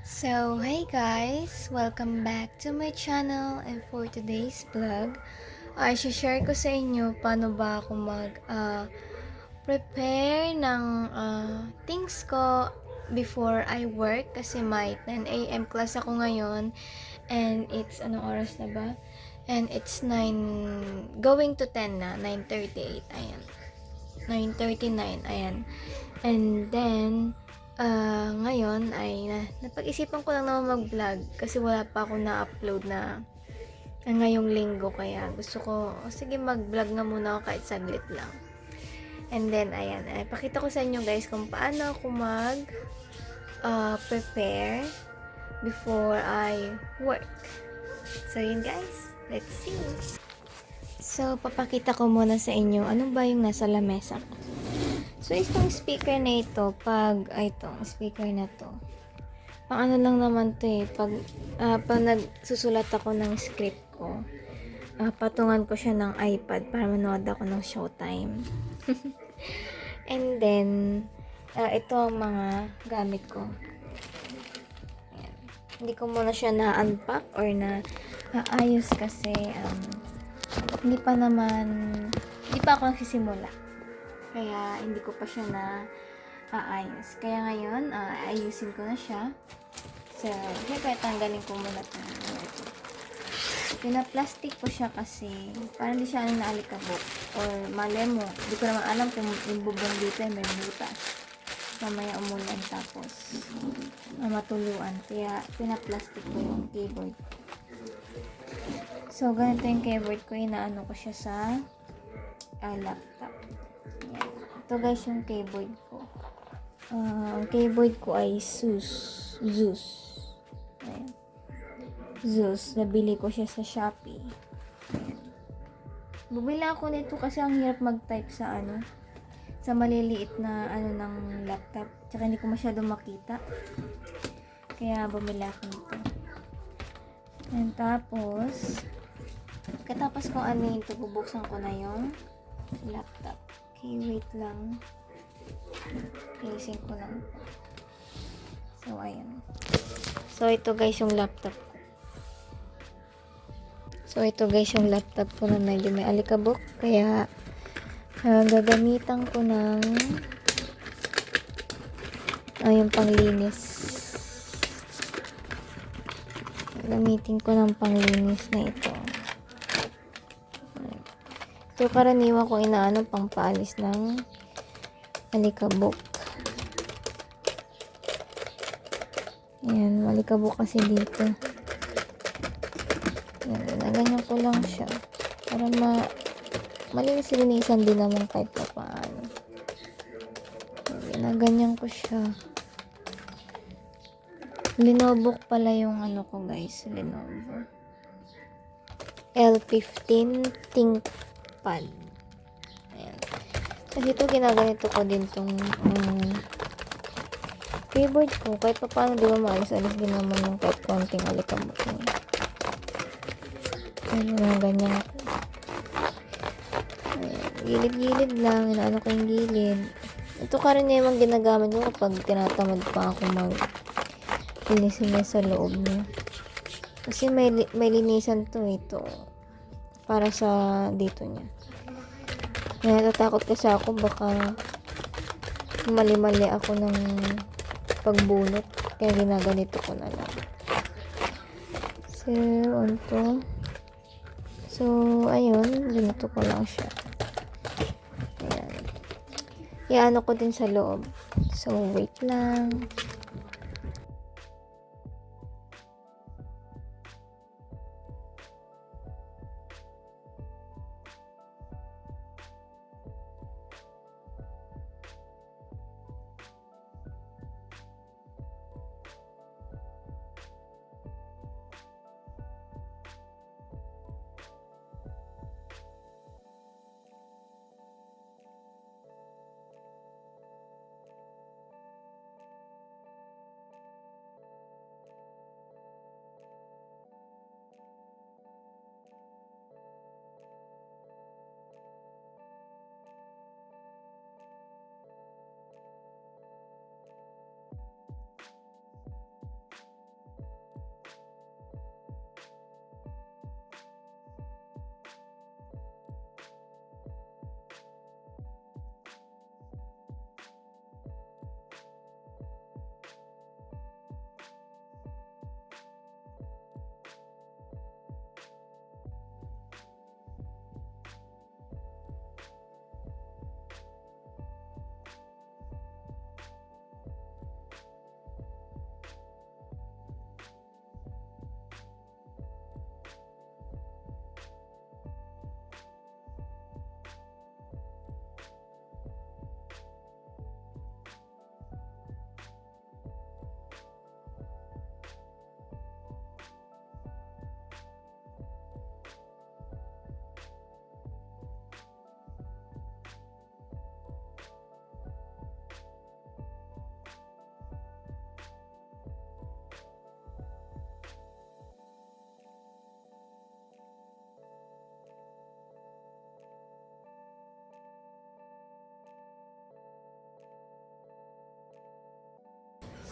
Hey guys! Welcome back to my channel, and for today's vlog, ay share ko sa inyo paano ba ako prepare ng things ko before I work kasi may 10 a.m. class ako ngayon, and it's anong oras na ba? And it's 9 going to 10 na, 9:38, ayan. 9:39, ayan. And then ngayon ay napag-isipan ko lang naman mag-vlog kasi wala pa ako na-upload na ngayong linggo, kaya gusto ko, sige mag-vlog nga muna ako kahit saglit lang. And then ayan, ay pakita ko sa inyo guys kung paano ako prepare before I work. So yun guys, let's see. So papakita ko muna sa inyo ano ba yung nasa lamesa ko. So, itong speaker na ito, itong speaker na to, pang ano lang naman to pag nagsusulat ako ng script ko, patungan ko siya ng iPad para manood ako ng Showtime. And then, ito ang mga gamit ko. Ayan. Hindi ko muna siya na-unpack or na-ayos kasi, hindi pa ako nagsisimula. Kaya, hindi ko pa siya na-aayos. Kaya ngayon, ayusin ko na siya. So, syempre, tanggalin ko muna ito. Pina-plastic ko siya kasi, parang hindi siya naalikabok. Or, malay mo, hindi ko naman alam kung yung bubong dito ay may butas. Mamaya umulan tapos, matuluan. Kaya, pina-plastic ko yung keyboard. So, ganito yung keyboard ko. Inaano ko siya sa laptop. Yan. Ito guys yung keyboard ko. Ang keyboard ko ay Zeus. Ayan. Zeus. Nabili ko siya sa Shopee. Ayan. Bumili ako nito kasi ang hirap mag-type sa sa maliliit na ng laptop. Tsaka hindi ko masyado makita. Kaya bumili ako nito. And tapos, katapos kong ito, bubuksan ko na yung laptop. Okay, wait lang. Closing ko lang. So, ayan. So, ito guys yung laptop ko. Na medyo may alikabok. Kaya, gagamitan ko ng yung panglinis. Gamitin ko ng panglinis na ito. Ito karaniwan ko pang paalis ng alikabok. Ayan, alikabok kasi dito. Ayan, ganyan ko lang siya. Para malinis-linisan din naman kahit pa paano. Ganyan ko siya. Lenovo pala yung ko guys. Lenovo. L15 ThinkPad. Ayan. Kasi ito ginaganito ko din tong keyboard ko. Kahit pa paano, di ba maalis-alis din naman yung kahit konting alikabok. Ayan, ganyan ako. Gilid-gilid lang. Inaano ko yung gilid. Ito karaniwang ginagamit ko kapag tinatamad pa ako linisin sa loob niya. Kasi may linisan ito. Para sa dito niya. Natatakot kasi ako baka mali-mali ako ng pagbunot. Kaya ginaganito ko na lang. So, ayun. Ganito ko lang siya. Ayan. Iano ko din sa loob. So, wait lang.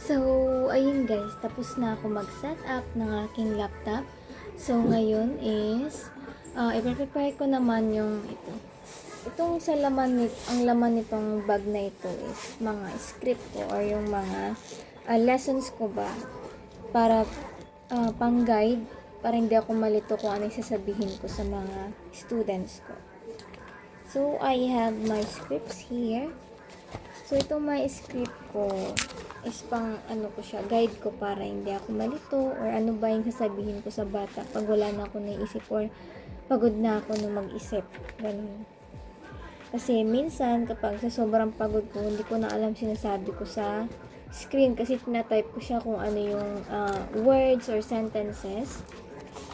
So, ayun guys, tapos na ako mag-set up ng aking laptop. So, ngayon is, i-prepare ko naman yung ito. Itong sa laman ang laman nitong bag na ito is mga script ko or yung mga lessons ko ba para pang-guide para hindi ako malito kung ano yung sasabihin ko sa mga students ko. So, I have my scripts here. So, itong my script ko is pang ano ko siya, guide ko para hindi ako malito or ano ba yung sasabihin ko sa bata pag wala na ako naisip or pagod na ako na mag-isip. Ganun. Kasi minsan kapag sa sobrang pagod ko, hindi ko na alam sinasabi ko sa screen kasi tinatype ko siya kung ano yung words or sentences.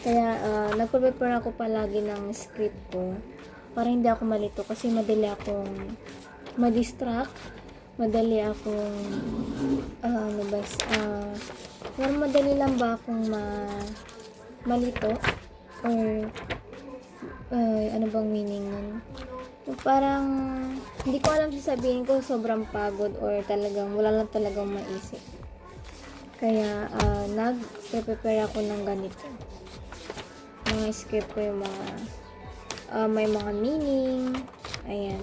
Kaya nagpe-prepare ako palagi ng script ko para hindi ako malito kasi madali akong ma-distract, madali akong pero madali lang ba akong malito or ano bang meaning nun? Parang hindi ko alam sasabihin ko sobrang pagod or talagang wala lang talagang maisip. Kaya nag-prepare ako ng ganito. Mga script ko yung mga may mga meaning. Ayan.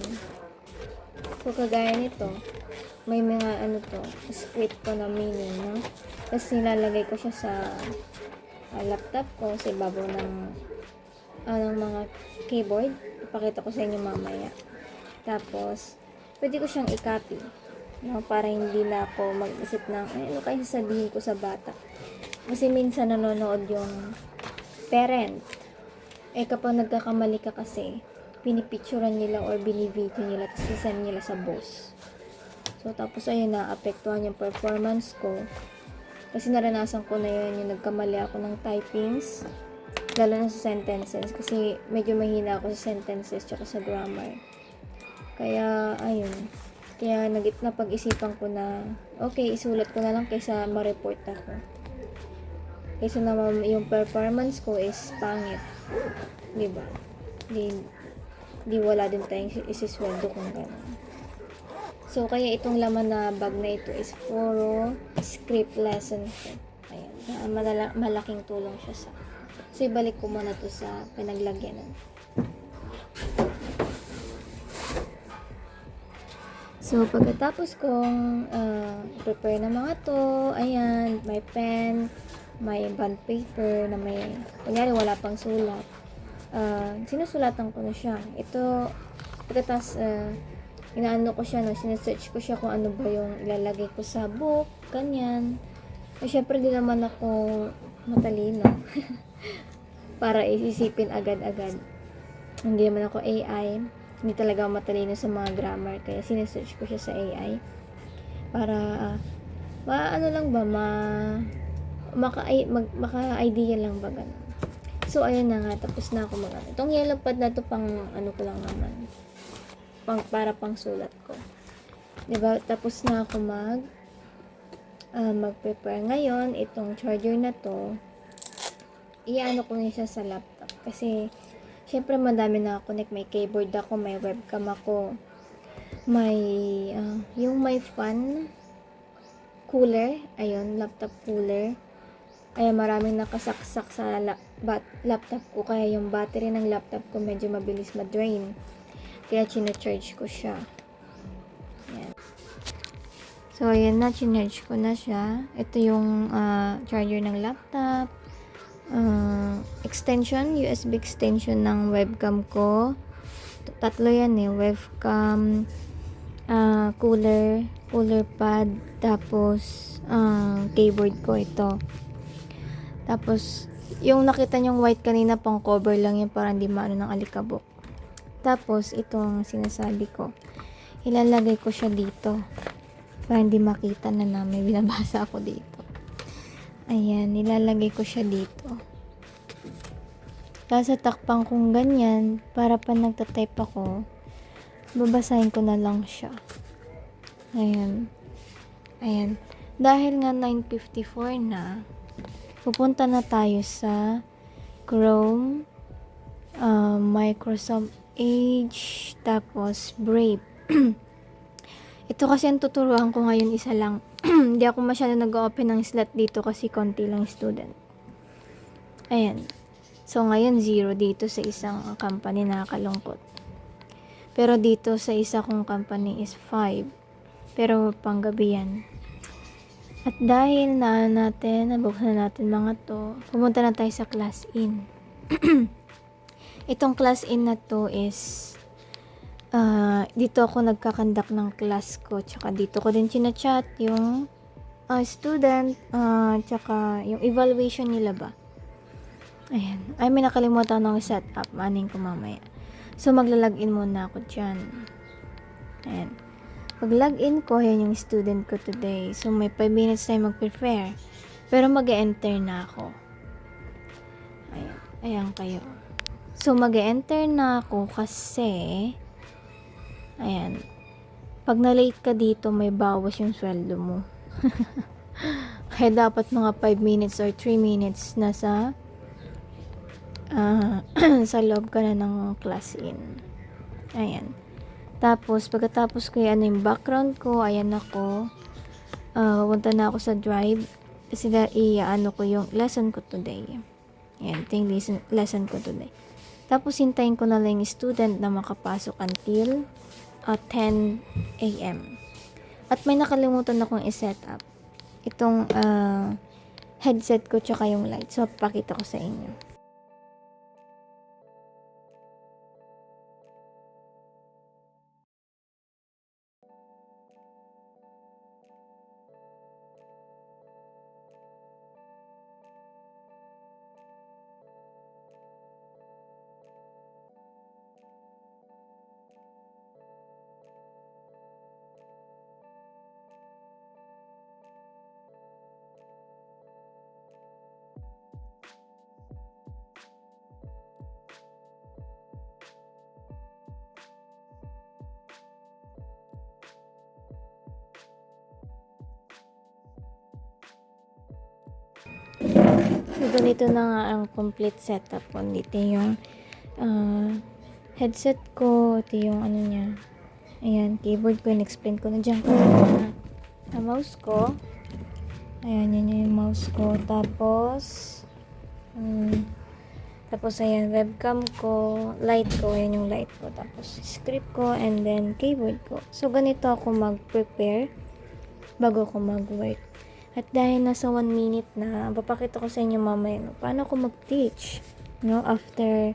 So kagaya nito, may mga script ko na meaning, no? Tapos nilalagay ko siya sa laptop ko sa ibabaw ng mga keyboard. Ipakita ko sa inyo mamaya. Tapos, pwede ko siyang i-copy. No? Para hindi na ako mag-isip ng, ano kayo sasabihin ko sa bata. Kasi minsan nanonood yung parent. Kapag nagkakamali ka kasi, pinipicturean nila or binivideo nila tapos isend nila sa boss. So, tapos ayun na, apektuhan yung performance ko. Kasi naranasan ko na yun, yung nagkamali ako ng typings. Lalo na sa sentences kasi medyo mahina ako sa sentences tsaka sa grammar. Kaya ayun. Kaya napag-isipan ko na okay, isulat ko na lang kaysa ma-report ako. Kaysa naman yung performance ko is pangit. Diba? Di wala din tayong isisweldo kung gano'n. So, kaya itong laman na bag na ito is puro script lesson ko. Ayan. Malaking tulong siya sa. So, ibalik ko muna to sa pinaglagyanan. So, pagkatapos kong prepare na mga to, ayan, may pen, may bond paper na may, kunyari wala pang sulat. Sinusulatan ko na siya. Ito, pagkatapos, inaano ko siya, sinesearch ko siya kung ano ba yung ilalagay ko sa book, ganyan. Syempre, di naman ako matalino. Para isisipin agad-agad. Hindi naman ako AI. Hindi talaga ako matalino sa mga grammar. Kaya sinesearch ko siya sa AI. Para, maka-idea lang ba ganun. So, ayun na nga. Tapos na ako mag-ano. Itong yellow pad na to pang, ano ko lang naman. Para pang sulat ko. Diba? Tapos na ako mag-prepare. Ngayon, itong charger na to, iano ko na siya sa laptop. Kasi, syempre madami na ako connect. May keyboard ako, may webcam ako. May, yung may fan cooler. Ayun, laptop cooler. Kaya maraming nakasaksak sa laptop ko. Kaya yung battery ng laptop ko medyo mabilis ma-drain. Kaya chine-charge ko siya. Ayan. So, ayan na. Chine-charge ko na siya. Ito yung charger ng laptop. Extension, USB extension ng webcam ko. Tatlo yan webcam, cooler pad, tapos keyboard ko ito. Tapos yung nakita nyong white kanina pang cover lang yan para hindi maano ng alikabok. Tapos itong sinasabi ko, ilalagay ko siya dito para hindi makita na may binabasa ako dito. Ayan, nilalagay ko siya dito. Tapos takpan kong ganyan, para pa nagtatype ako, babasahin ko na lang siya. Ayan. Ayan. Dahil nga 9:54 na, pupunta na tayo sa Chrome, Microsoft Edge, tapos Brave. Ito kasi ang tuturuan ko ngayon isa lang. Hindi ako masyado nag-open ng slot dito kasi konti lang student. Ayan. So, ngayon 0 dito sa isang company, nakakalungkot. Pero dito sa isa kong company is 5. Pero panggabi yan. At dahil nabuksan natin mga to, pumunta na tayo sa class in. Itong class in na to is dito ako nagkakandak ng class ko, tsaka dito ko din chinachat yung student, tsaka yung evaluation nila ba. Ayan. Ay, may nakalimutan ng setup. Maning ko mamaya. So, magla-login muna ako dyan. Ayan. Pag-login ko, yan yung student ko today. So, may 5 minutes tayo mag-prepare. Pero mag-enter na ako. Ayan. Ayan kayo. So, mag-enter na ako kasi ayan. Pag na-late ka dito, may bawas yung sweldo mo. Kaya dapat mga 5 minutes or 3 minutes na sa sa loob ka na ng class in. Ayan. Tapos, pagkatapos ko yung background ko, ayan ako. Pupunta na ako sa Drive. Kasi i-ano ko yung lesson ko today. Ayan, ito yung lesson ko today. Tapos, hintayin ko na lang yung student na makapasok until 10 a.m. At may nakalimutan akong i-set up. Itong headset ko tsaka yung light. So, pakita ko sa inyo. So, ganito na nga ang complete setup ko. Dito yung headset ko. Ito yung ano niya. Ayan, keyboard ko. In-explain ko na dyan ko na mouse ko. Ayan, yan yung mouse ko. Tapos ayan, webcam ko, light ko. Ayan yung light ko. Tapos script ko and then keyboard ko. So, ganito ako mag-prepare bago ako mag-work. At dahil nasa 1 minute na, papakita ko sa inyo mamaya, paano ako mag-teach, after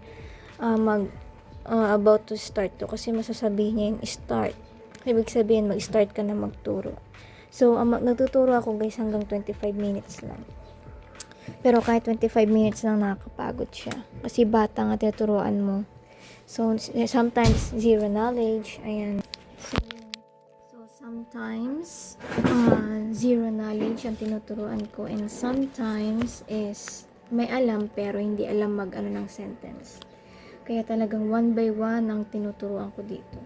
about to start to. Kasi masasabihin niya yung start. Ibig sabihin, mag-start ka na magturo. So, nagtuturo ako guys hanggang 25 minutes lang. Pero kahit 25 minutes lang, nakakapagod siya. Kasi bata nga tinuturuan mo. So, sometimes, zero knowledge. Ayan. So sometimes, zero knowledge ang tinuturuan ko. And sometimes is may alam pero hindi alam mag-ano ng sentence. Kaya talagang 1 by 1 ang tinuturuan ko dito.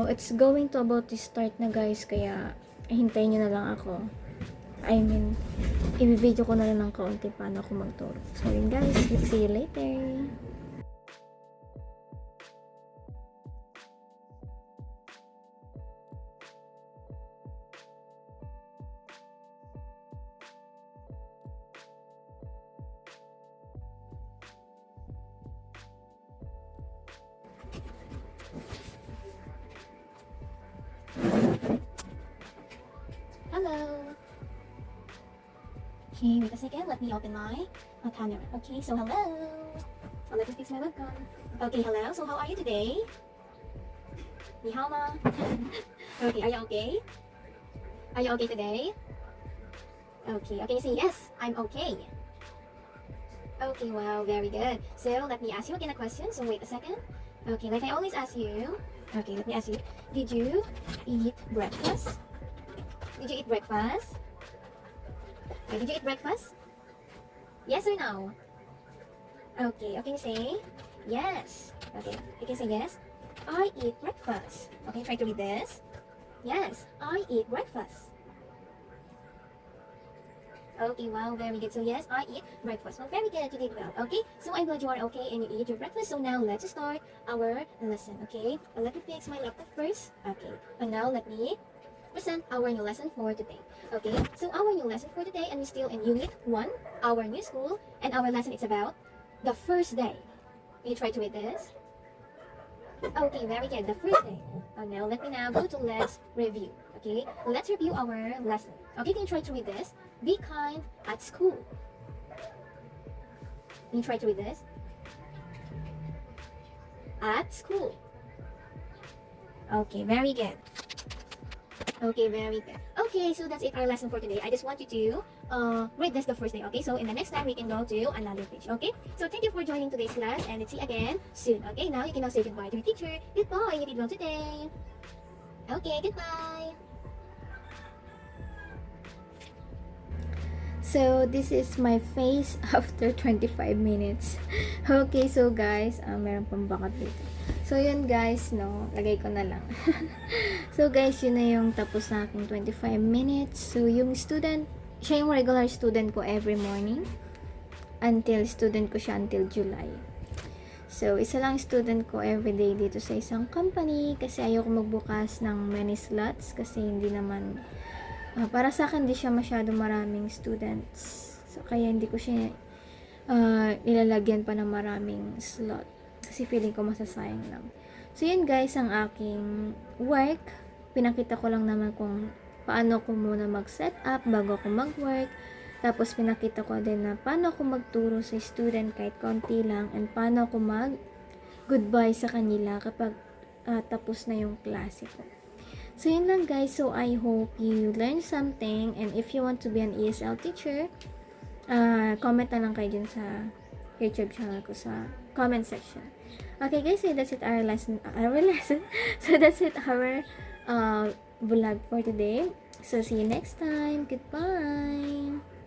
It's going to about to start na guys. Kaya hintayin nyo na lang ako. I mean, i-video ko na lang ng kaunti paano ako magturo. So yun guys, see you later. Hello. Okay, wait a second. Let me open my camera. Okay, so hello. So let me fix my webcam. Okay, hello. So how are you today? Ni hao ma. Okay, are you okay? Are you okay today? Okay, okay, say yes, I'm okay. Okay, wow, very good. So let me ask you again a question. So wait a second. Okay, like I always ask you. Okay, let me ask you. Did you eat breakfast? Did you eat breakfast? Okay, did you eat breakfast? Yes or no? Okay, okay, say yes. Okay, you can say yes. I eat breakfast. Okay, try to read this. Yes, I eat breakfast. Okay, wow, very good. So yes, I eat breakfast. Well, very good, you did well. Okay, so I'm glad you are okay and you eat your breakfast. So now let's start our lesson, okay? Let me fix my laptop first. Okay, and now let me present our new lesson for today. Okay, so our new lesson for today, and we're still in Unit 1, our new school, and our lesson is about the first day. Can you try to read this? Okay, very good. The first day. Now let me now go to let's review. Okay, let's review our lesson. Okay, can you try to read this? Be kind at school. Can you try to read this? At school. Okay, very good. Okay, very good. Okay, so that's it, our lesson for today. I just want you to read this the first day, okay? So in the next time, we can go to another page, okay? So thank you for joining today's class, and let's see again soon, okay? Now you can now say goodbye to your teacher. Goodbye, you did well today. Okay, goodbye. So this is my face after 25 minutes. Okay, so guys, meron pang bakat dito. So yun guys, no, lagay ko na lang. So guys, yun na yung tapos na aking 25 minutes. So yung student, siya yung regular student ko every morning. Student ko siya until July. So, isa lang student ko everyday dito sa isang company kasi ayoko magbukas ng many slots kasi hindi naman para sa akin, di siya masyado maraming students. So, kaya hindi ko siya nilalagyan pa ng maraming slot. Kasi feeling ko masasayang lang. So, yun guys, ang aking work. Pinakita ko lang naman kung paano ko muna mag-set up bago ako mag-work. Tapos, pinakita ko din na paano ako magturo sa student kahit konti lang. And paano ako mag-goodbye sa kanila kapag tapos na yung klase ko. So, yun lang guys. So, I hope you learned something. And if you want to be an ESL teacher, comment na lang kayo dyan sa YouTube channel ko sa comment section. Okay guys, so that's it our lesson. So, that's it our vlog for today. So, see you next time. Goodbye!